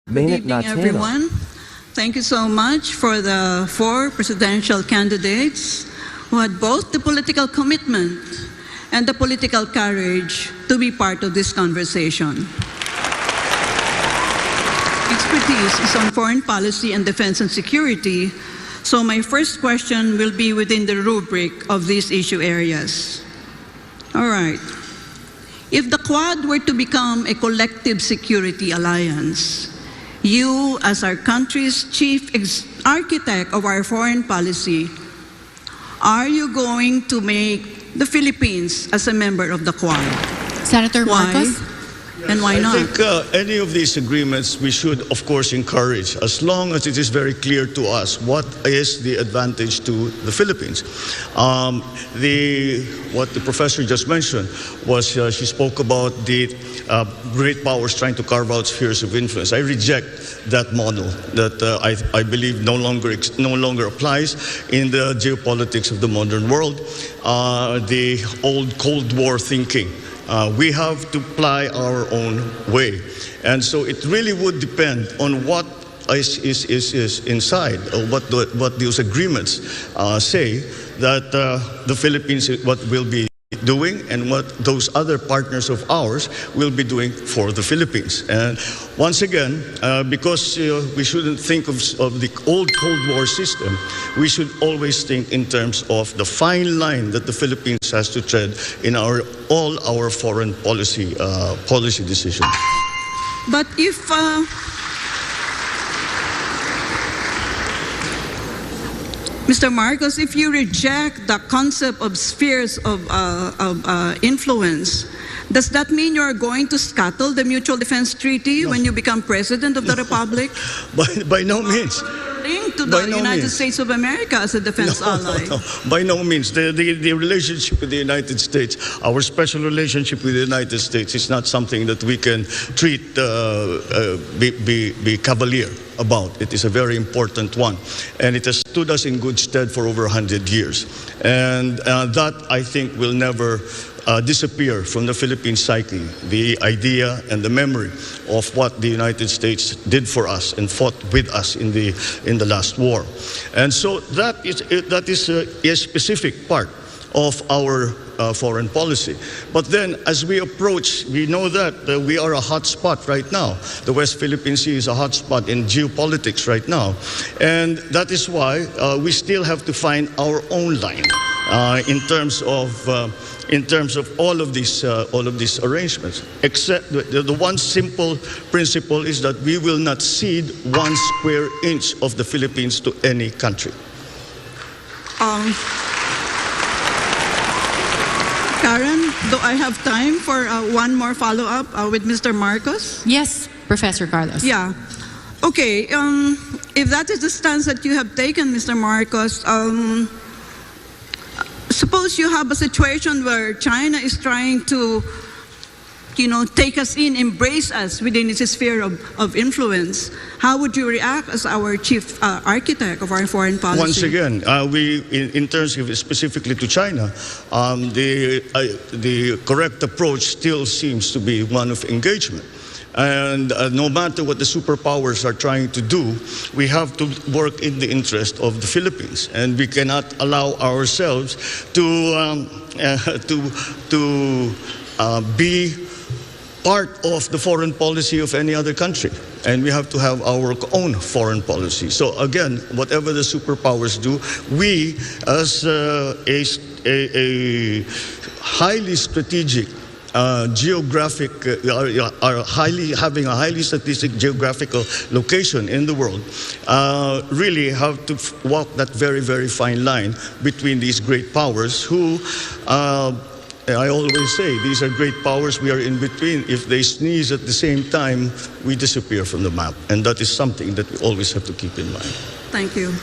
Good evening, everyone. Thank you so much for the 4 presidential candidates who had both the political commitment and the political courage to be part of this conversation. Expertise is on foreign policy and defense and security, so my first question will be within the rubric of these issue areas. All right. If the Quad were to become a collective security alliance, you, as our country's chief architect of our foreign policy, are you going to make the Philippines as a member of the Quad? Senator Marcos? And why not? I think any of these agreements we should, of course, encourage, as long as it is very clear to us what is the advantage to the Philippines. What the professor just mentioned was she spoke about the great powers trying to carve out spheres of influence. I reject that model that I believe no longer applies in the geopolitics of the modern world. The old Cold War thinking. We have to ply our own way. And so it really would depend on what is inside, or what those agreements say that the Philippines what will be doing and what those other partners of ours will be doing for the Philippines. And once again, because we shouldn't think of the old Cold War system, we should always think in terms of the fine line that the Philippines has to tread in all our foreign policy decisions. But if Mr. Marcos, if you reject the concept of spheres of influence, does that mean you're going to scuttle the Mutual Defense Treaty when you become President of the Republic? By no means. Linked to the United States of America as a defense ally. No, by no means. The relationship with the United States, our special relationship with the United States, is not something that we can treat, be cavalier about. It is a very important one. And it has stood us in good stead for over 100 years. And that, I think, will never disappear from the Philippine psyche, the idea and the memory of what the United States did for us and fought with us in the last war. And so that is a specific part of our foreign policy. But then as we approach, we know that we are a hot spot right now. The West Philippine Sea is a hot spot in geopolitics right now. And that is why we still have to find our own line in terms of all of these arrangements. Except the one simple principle is that we will not cede 1 square inch of the Philippines to any country. Karen, do I have time for one more follow-up with Mr. Marcos? Yes, Professor Carlos. Yeah. Okay, if that is the stance that you have taken, Mr. Marcos, suppose you have a situation where China is trying to, take us in, embrace us within its sphere of influence. How would you react as our chief architect of our foreign policy? Once again, in terms of specifically to China, the correct approach still seems to be one of engagement. And no matter what the superpowers are trying to do, we have to work in the interest of the Philippines, and we cannot allow ourselves to be part of the foreign policy of any other country. And we have to have our own foreign policy. So again, whatever the superpowers do, we as a highly strategic having a highly strategic geographical location in the world, really have to walk that very, very fine line between these great powers who, I always say, these are great powers, we are in between. If they sneeze at the same time, we disappear from the map. And that is something that we always have to keep in mind. Thank you.